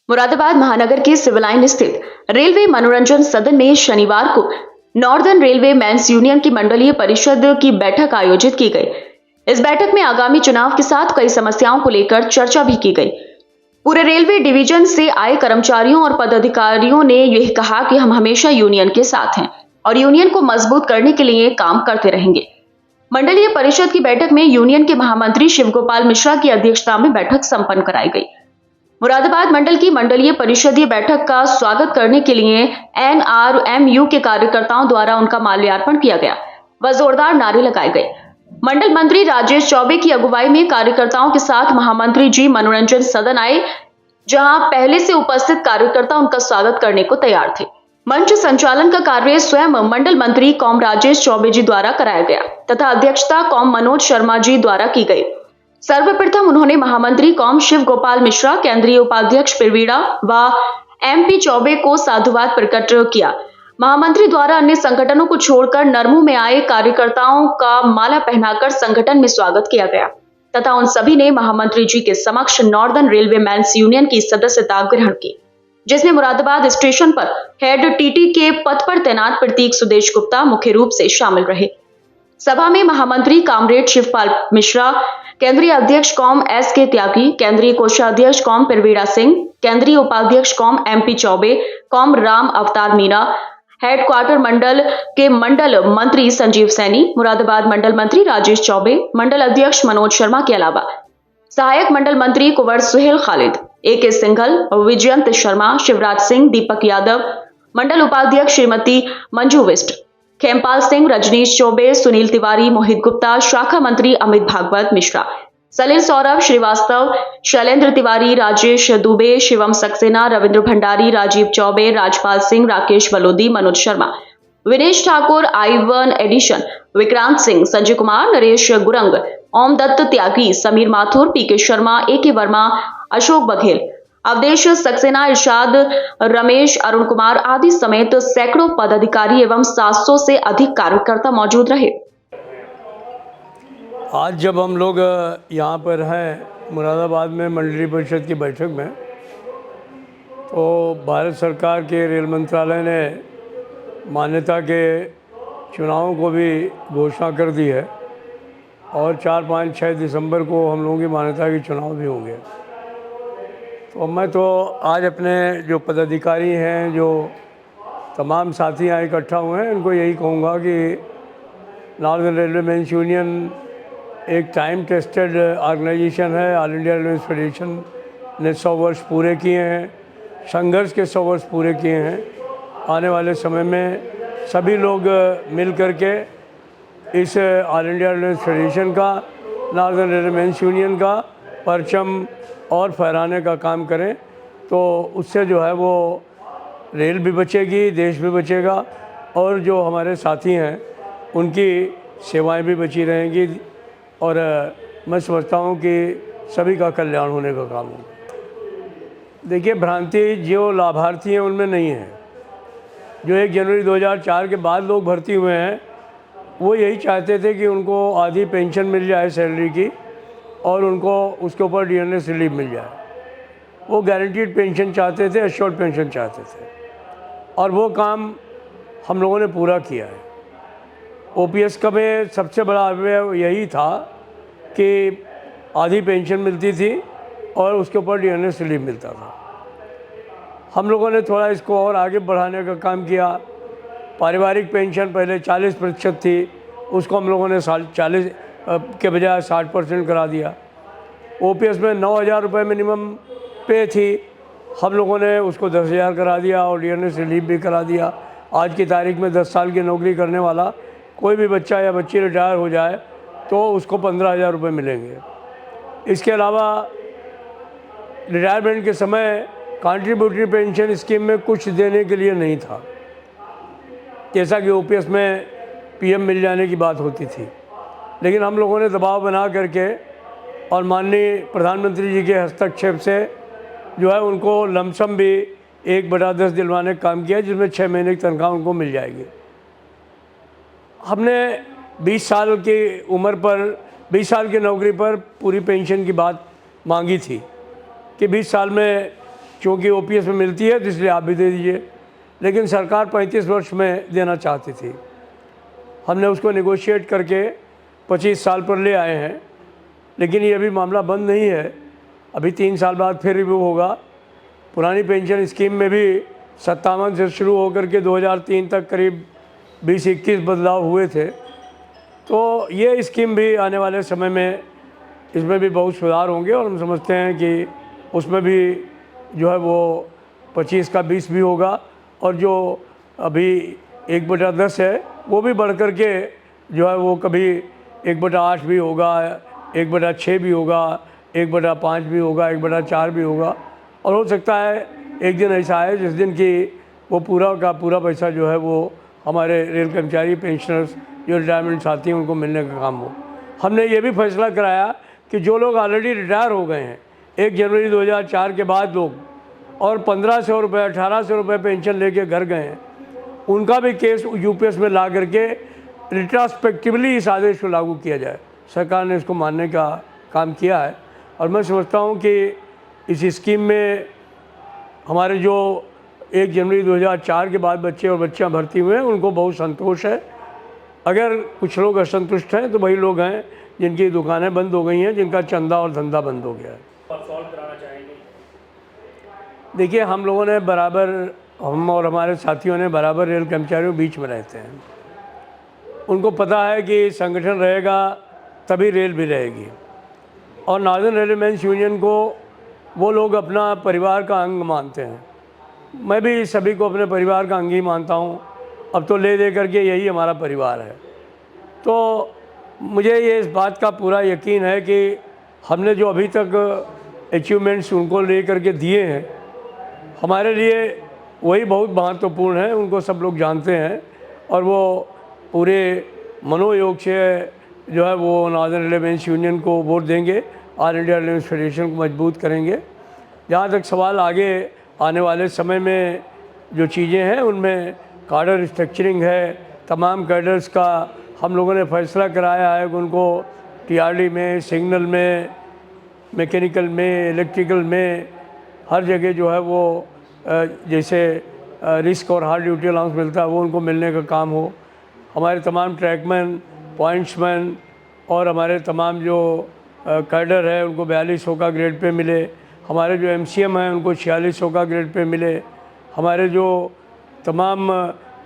मुरादाबाद महानगर के civil line स्थित रेलवे मनोरंजन सदन में शनिवार को नॉर्दर्न रेलवे मेंस यूनियन की मंडलीय परिषद की बैठक आयोजित की गई। इस बैठक में आगामी चुनाव के साथ कई समस्याओं को लेकर चर्चा भी की गई। पूरे रेलवे डिवीजन से आए कर्मचारियों और पदाधिकारियों ने यह कहा कि हम हमेशा यूनियन के साथ हैं और यूनियन को मजबूत करने के लिए काम करते रहेंगे। मंडलीय परिषद की बैठक में यूनियन के महामंत्री शिव गोपाल मिश्रा की अध्यक्षता में बैठक संपन्न कराई गई। मुरादाबाद मंडल की मंडलीय परिषदीय बैठक का स्वागत करने के लिए NRMU के कार्यकर्ताओं द्वारा उनका माल्यार्पण किया गया व जोरदार नारे लगाए गए। मंडल मंत्री राजेश चौबे की अगुवाई में कार्यकर्ताओं के साथ महामंत्री जी मनोरंजन सदन आए, जहां पहले से उपस्थित कार्यकर्ता उनका स्वागत करने को तैयार थे। मंच संचालन का कार्य स्वयं मंडल मंत्री कॉम राजेश चौबे जी द्वारा कराया गया तथा अध्यक्षता कॉम मनोज शर्मा जी द्वारा की गई। सर्वप्रथम उन्होंने महामंत्री कॉम शिव गोपाल मिश्रा, केंद्रीय उपाध्यक्ष पिरवीड़ा व MP चौबे को साधुवाद प्रकट किया। महामंत्री द्वारा अन्य संगठनों को छोड़कर नरमू में आए कार्यकर्ताओं का माला पहनाकर संगठन में स्वागत किया गया तथा उन सभी ने महामंत्री जी के समक्ष नॉर्दर्न रेलवे मेंस यूनियन की सदस्यता ग्रहण की, जिसमें मुरादाबाद स्टेशन पर हेड TT के पद पर तैनात प्रतीक सुदेश गुप्ता मुख्य रूप से शामिल रहे। सभा में महामंत्री कामरेड शिवपाल मिश्रा, केंद्रीय अध्यक्ष कॉम SK त्यागी, केंद्रीय कोषाध्यक्ष कॉम पिरवीड़ा सिंह, केंद्रीय उपाध्यक्ष com MP Choubey, com Ram अवतार मीना, हेडक्वार्टर मंडल के मंडल मंत्री संजीव सैनी, मुरादाबाद मंडल मंत्री राजेश चौबे, मंडल अध्यक्ष मनोज शर्मा के अलावा सहायक मंडल मंत्री कुंवर सुहेल खालिद, AK सिंघल, विजयंत शर्मा, शिवराज सिंह, दीपक यादव, मंडल उपाध्यक्ष श्रीमती मंजू विष्ट, खेमपाल सिंह, रजनीश चौबे, सुनील तिवारी, मोहित गुप्ता, शाखा मंत्री अमित भागवत मिश्रा, सलील सौरभ श्रीवास्तव, शैलेंद्र तिवारी, राजेश दुबे, शिवम सक्सेना, रविंद्र भंडारी, राजीव चौबे, राजपाल सिंह, राकेश बलोदी, मनोज शर्मा, विनेश ठाकुर, I1 एडिशन, विक्रांत सिंह, संजय कुमार, नरेश गुरंग, ओम दत्त त्यागी, समीर माथुर, PK शर्मा, AK वर्मा, अशोक बघेल, अवधेश सक्सेना, इरशाद, रमेश, अरुण कुमार आदि समेत सैकड़ों पदाधिकारी एवं 700 से अधिक कार्यकर्ता मौजूद रहे। आज जब हम लोग यहाँ पर हैं मुरादाबाद में मंडलीय परिषद की बैठक में, तो भारत सरकार के रेल मंत्रालय ने मान्यता के चुनावों को भी घोषणा कर दी है और 4, 5, 6 दिसंबर को हम लोगों की मान्यता के चुनाव भी होंगे। तो मैं तो आज अपने जो पदाधिकारी हैं, जो तमाम साथी यहाँ इकट्ठा हुए हैं, उनको यही कहूँगा कि नॉर्दर्न रेलवे मेंस यूनियन एक टाइम टेस्टेड ऑर्गेनाइजेशन है। ऑल इंडिया रेलवे फेडरेशन ने 100 वर्ष पूरे किए हैं, संघर्ष के 100 वर्ष पूरे किए हैं। आने वाले समय में सभी लोग मिल करके इस ऑल इंडिया रेलवे फेडरेशन का, नॉर्दर्न रेलवे मेंस यूनियन का परचम और फहराने का काम करें, तो उससे जो है वो रेल भी बचेगी, देश भी बचेगा और जो हमारे साथी हैं उनकी सेवाएं भी बची रहेंगी और मैं समझता हूँ कि सभी का कल्याण होने का काम होगा। देखिए, भ्रांति जो लाभार्थी हैं उनमें नहीं है। जो 1 जनवरी 2004 के बाद लोग भर्ती हुए हैं, वो यही चाहते थे कि उनको आधी पेंशन मिल जाए सैलरी की और उनको उसके ऊपर DNS रिलीफ मिल जाए। वो गारंटीड पेंशन चाहते थे, एश्योर्ड पेंशन चाहते थे और वो काम हम लोगों ने पूरा किया है। OPS का में सबसे बड़ा अवयव यही था कि आधी पेंशन मिलती थी और उसके ऊपर DNS रिलीफ मिलता था। हम लोगों ने थोड़ा इसको और आगे बढ़ाने का काम किया। पारिवारिक पेंशन पहले 40% थी, उसको हम लोगों ने 40 के बजाय 60% करा दिया। OPS में 9,000 रुपये मिनिमम पे थी, हम लोगों ने उसको 10,000 करा दिया और DNS रिलीफ भी करा दिया। आज की तारीख में 10 साल की नौकरी करने वाला कोई भी बच्चा या बच्ची रिटायर हो जाए तो उसको 15,000 रुपये मिलेंगे। इसके अलावा रिटायरमेंट के समय कॉन्ट्रीब्यूटरी पेंशन स्कीम में कुछ देने के लिए नहीं था, जैसा कि OPS में PM मिल जाने की बात होती थी। लेकिन हम लोगों ने दबाव बना करके और माननीय प्रधानमंत्री जी के हस्तक्षेप से जो है उनको लमसम भी 1/10 दिलवाने का काम किया, जिसमें 6 महीने की तनख्वाह उनको मिल जाएगी। हमने 20 साल की उम्र पर, 20 साल की नौकरी पर पूरी पेंशन की बात मांगी थी कि 20 साल में क्योंकि ओपीएस में मिलती है तो इसलिए आप भी दे दीजिए, लेकिन सरकार 35 वर्ष में देना चाहती थी। हमने उसको नेगोशिएट करके 25 साल पर ले आए हैं, लेकिन ये अभी मामला बंद नहीं है, अभी 3 साल बाद फिर रिव्यू होगा। पुरानी पेंशन स्कीम में भी 57 से शुरू होकर के 2003 तक करीब 20-21 बदलाव हुए थे, तो ये स्कीम भी आने वाले समय में इसमें भी बहुत सुधार होंगे और हम समझते हैं कि उसमें भी जो है वो 25 का 20 भी होगा और जो अभी 1/10 है वो भी बढ़ कर के जो है वो कभी 1/8 भी होगा, 1/6 भी होगा, 1/5 भी होगा, 1/4 भी होगा। और हो सकता है एक दिन ऐसा है जिस दिन कि वो पूरा का पूरा पैसा जो है वो हमारे रेल कर्मचारी पेंशनर्स जो रिटायरमेंट साथी हैं उनको मिलने का काम हो। हमने ये भी फैसला कराया कि जो लोग ऑलरेडी रिटायर हो गए हैं 1 जनवरी 2004 के बाद लोग और 1500 रुपये 1800 रुपये पेंशन लेके घर गए हैं, उनका भी केस यूपीएस में ला करके रिट्रोस्पेक्टिवली इस आदेश को लागू किया जाए। सरकार ने इसको मानने का काम किया है और मैं समझता हूँ कि इस स्कीम में हमारे जो 1 जनवरी 2004 के बाद बच्चे और बच्चियाँ भर्ती हुए हैं उनको बहुत संतोष है। अगर कुछ लोग असंतुष्ट हैं तो वही लोग हैं जिनकी दुकानें बंद हो गई हैं, जिनका चंदा और धंधा बंद हो गया है। सॉल्व कराना चाहेंगे? देखिए, हम लोगों ने बराबर, हम और हमारे साथियों ने बराबर रेल कर्मचारियों के बीच में रहते हैं। उनको पता है कि संगठन रहेगा तभी रेल भी रहेगी और नॉर्दर्न रेलवेमेंस यूनियन को वो लोग अपना परिवार का अंग मानते हैं। मैं भी सभी को अपने परिवार का अंग ही मानता हूँ। अब तो ले दे करके यही हमारा परिवार है। तो मुझे ये इस बात का पूरा यकीन है कि हमने जो अभी तक अचीवमेंट्स उनको ले करके दिए हैं हमारे लिए वही बहुत महत्वपूर्ण है, उनको सब लोग जानते हैं और वो पूरे मनोयोग से जो है वो नॉर्दर्न रेलवेमेंस यूनियन को वोट देंगे, ऑल इंडिया रेलवेमेंस फेडरेशन को मजबूत करेंगे। जहाँ तक सवाल आगे आने वाले समय में जो चीज़ें हैं उनमें कार्डर स्ट्रक्चरिंग है, तमाम कैडर्स का हम लोगों ने फैसला कराया है कि उनको टीआरडी में, सिग्नल में, मैकेनिकल में, इलेक्ट्रिकल में हर जगह जो है वो जैसे रिस्क और हार्ड ड्यूटी अलाउंस मिलता है वो उनको मिलने का काम हो। हमारे तमाम ट्रैकमैन, पॉइंट्समैन और हमारे तमाम जो कैडर है उनको 4200 का ग्रेड पे मिले। हमारे जो एमसीएम हैं उनको 4600 का ग्रेड पे मिले। हमारे जो तमाम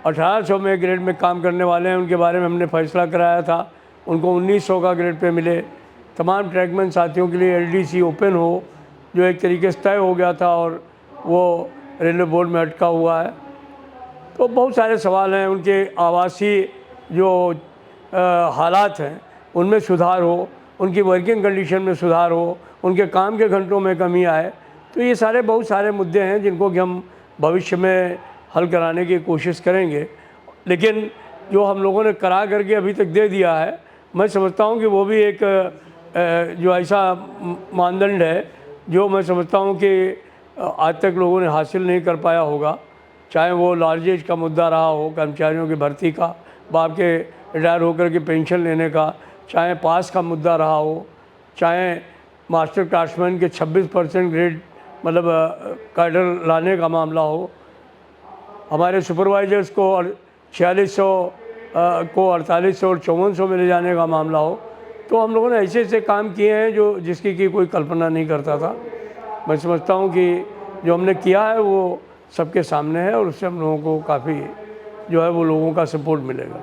1800 में ग्रेड में काम करने वाले हैं उनके बारे में हमने फैसला कराया था, उनको 1900 का ग्रेड पे मिले। तमाम ट्रैकमैन साथियों के लिए एलडीसी ओपन हो जो एक तरीके से तय हो गया था और वो रेलवे बोर्ड में अटका हुआ है। तो बहुत सारे सवाल हैं, उनके आवासीय जो हालात हैं उनमें सुधार हो, उनकी वर्किंग कंडीशन में सुधार हो, उनके काम के घंटों में कमी आए। तो ये सारे बहुत सारे मुद्दे हैं जिनको कि हम भविष्य में हल कराने की कोशिश करेंगे। लेकिन जो हम लोगों ने करा करके अभी तक दे दिया है, मैं समझता हूँ कि वो भी एक जो ऐसा मानदंड है जो मैं समझता हूँ कि आज तक लोगों ने हासिल नहीं कर पाया होगा। चाहे वो लार्ज एज का मुद्दा रहा हो, कर्मचारियों की भर्ती का, बाप के रिटायर होकर के पेंशन लेने का, चाहे पास का मुद्दा रहा हो, चाहे मास्टर क्राफ्ट्समैन के 26% ग्रेड मतलब कैडर लाने का मामला हो, हमारे सुपरवाइजर्स को 4600 को 4800 और 5400 में ले जाने का मामला हो। तो हम लोगों ने ऐसे ऐसे काम किए हैं जो जिसकी की कोई कल्पना नहीं करता था। मैं समझता हूँ कि जो हमने किया है वो सबके सामने है और उससे हम लोगों को काफ़ी जो है वो लोगों का सपोर्ट मिलेगा।